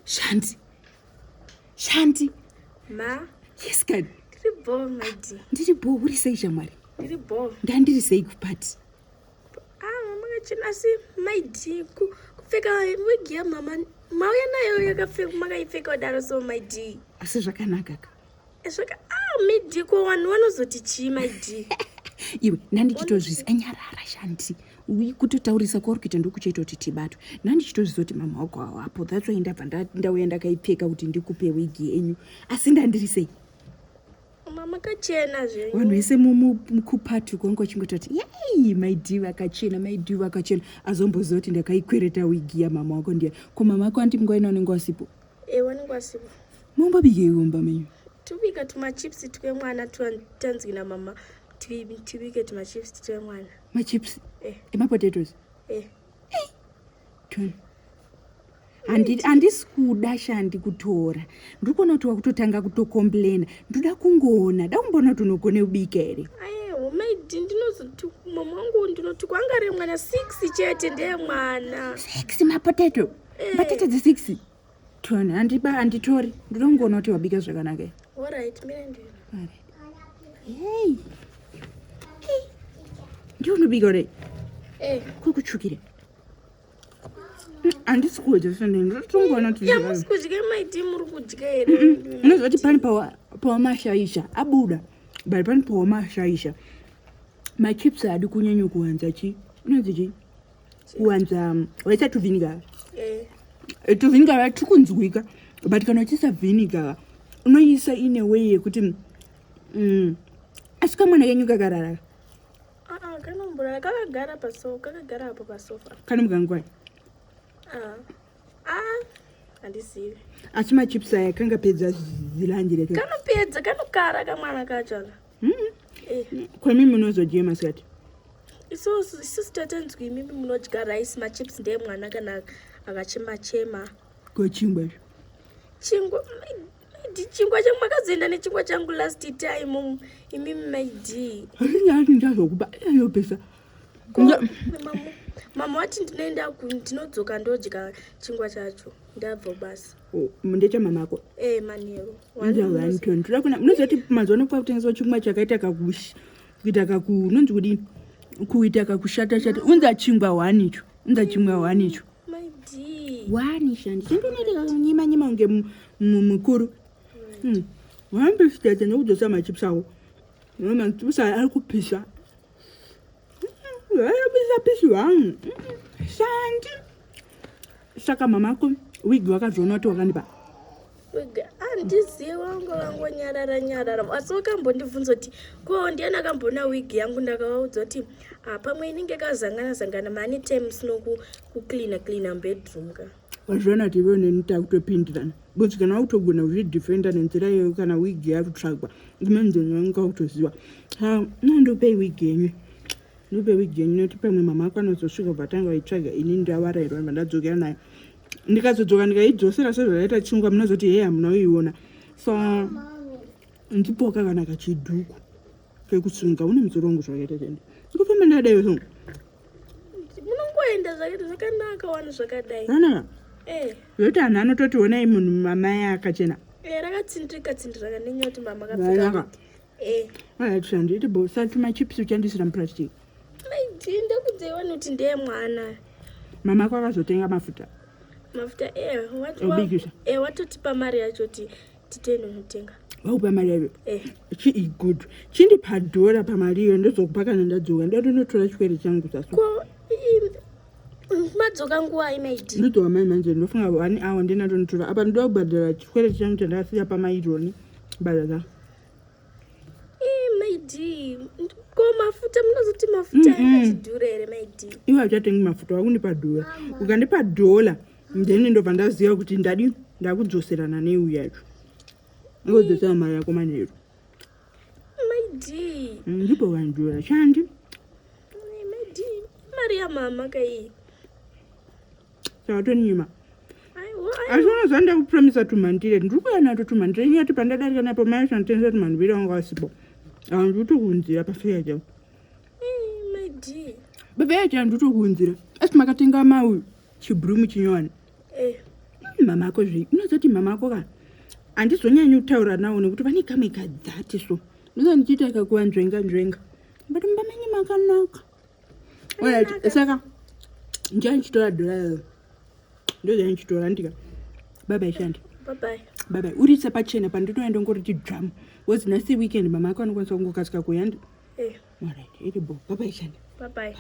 Shanti. Ma? Yes, God. Ndiri bo, my dear. Ndiri bo, uri sei shamwari? Ndiri bo. Ndandiri sei kupati? Mama kachena asi, my dear. Kupfeka wigi ya mama. Mauya nayo yakapfeka makaipfeka wadaro so, my dear. Asi zvakanaka ka? My dear, ko vanhu vanozoti chii, my dear? Iwe, nandichitozvisa anyarara Shanti. Kutotaurisa kwauri kuita ndokuchaita kuti tibatwe. Nandichitozvisa kuti mama wako hawapo. That's why ndauya ndakaipfeka kuti ndikupe wigi yenyu. Asi ndandiri sei? Mama kachena zvenyu. Vanhu vese mukupati kwangu vachingoti kuti yay, my dear vakachena. Azomboziva kuti ndakaikwereta wigi yamama wako ndiya. Ko mama wako anti munguva ino unenge wasipo? Wanenge wasipo. Mumbabike mumba menyu? Tubika tumachipsi twemwana tanzwi namama. Tibike tumachips twemwana. Machips? Emapotatoes? Tony. Handisi kuda Shandi kutora. Ndikuona kuti wakutotanga kutokomplaina. Ndoda kungoona. Dakumbona kuti unogone kubika ere. Maidi ndinozoti mama wangu ndinoti kwanga re mwana 6 chete ndiye mwana. 6 mapotato? Potato 6? Tony, handitori. Ndoda kungoona kuti wabika zvakanaka. Alright, mine ndino. Alright. Hey. Ndiyo unobika ere? Kukuchukire. Handisi kudya Shandi. Ndotongona kuti musi kudya maidi muri kudya ere. Unoziva kuti pani pawamashaisha abuda. Bari pani pawamashaisha. Machips hadi kunyanya kuwanza chi. Unozi chi? Kuwanza waita tu vinegar. Tu vinegar tukunzwika. But kana uchisa vinegar unoisa in a way yekuti asika mwana yenyu kakarara. Kanombura kakagara apo pasofa. Kanomugangwa. Handisivi. Asi machips aya kangapedza zilanjire. Kanopedza, kanokara kamwana kacho. Kwa mimi munozodya masikati? Isusu tatanzwi mimi munodya rice, machips ndiye mwana kana akachema. Kochingwa. Chingwa changu makazoenda nechingwa changu last time imimi maidi. Handiyati ndazokuba iyo pesa. Mama wati ndinodzoka ndodya chingwa chacho. Ndabva basi. Mundecha mamako? Manero. Ndoda kuna munozoti mazuva kwa kutengeswa chingwa chakaita kuita nonzi kudini? Kuita kakushata. Unza chingwa 1 icho. Maidi. 1 Shandi. Chendonete nyima unge mukuru. Wambe sitete nokudzosa machips awo. Noma ntusa ari kupisa. Pisi wangu. Shandi. Saka mamako wigi wakazviona kuti wakandipa. Handizivi wangu nyarara. Asi wakambondibvunza kuti ko ndiani akambona wigi yangu ndakavaudza kuti pamwe inenge kazangana mani time sino kucleana bedroom ka. Wazviona kuti iwe nenita kutopindirana. Kuti kana utogona kuzvidefenda nenzira iyoyo kana wigi yakutsvagwa. Imenzeno wanga kutoziva. Nondope wigi yenyu. Noti pamwe mama ako anozosvika patanga vaitsvaga ini ndavarairwa vandadzokera nayo. Ndikazodzoka ndikaidzosera sezvakaita chingwa munozoti hey hamuna uiona. So ndipoka kana kachidhuku kekusunga une musoro wangu zvakaita chende. Ndikufamba ndadaiwo so. Munongoenda zvakaita zvakanaka wani zvakadai. Yoti anhu anototi onai munhu mamai akachena. Rakatsindika kanenya kuti mama akapfeka. Shandi iti bo sati machips uchandisira muplastic. Ndakudzewa noti ndiye mwana. Mama ako akazotenga mafuta. Watotipa mari yacho titendo notenga. Waupa mari yacho? Good. Chindipa dhora pamari iyo ndozokupa kana ndadzoka. Ndototora chikwere changu saso. Madzoka nguva imaidi. Ndodzoka mai manje ndofunga 1 hour ndinatonotora. Apa ndoda kubhadhara chikwere changu chandakasiya pamaironi. Bhadhara. Maidi. Ko mafuta munozoti mafuta akachidhura ere maidi. Iwe uchatenga mafuta wakundipa dhora. Ukandipa $1 ndeni ndobva ndaziva kuti ndakudzoserana neuyu yacho. Ngodzosera mari yako manero. Maidi. Ndipo vandora Shandi. Maidi. Mari ya mama kai. Tonyima. Azvona zvanda kupromisa tumandire. Ndikuya nato tumandire nyati pandadarika napo mai shantenza tumandire wanga wasipo. Ndikutokunzira pafeya changu. Maidi. Bafeya changu ndikutokunzira. Asi makatenga mau chibhuru muchinyowani. mama ako zvei unozoti mama ako ka handizonyanyi kutaura nawo nekuti vane kamwe kadzati so ndizva ndichiita kakuva nzvenga but mbamenyi makanaka alright saka ndichanichitora dhora ndozvanichitora ndika bye Shandi bye uritse pachena pandinoenda ngoriti drum was nasi weekend mama ako anokwanisa kungokasika kuyandi alright iribo bye Shandi bye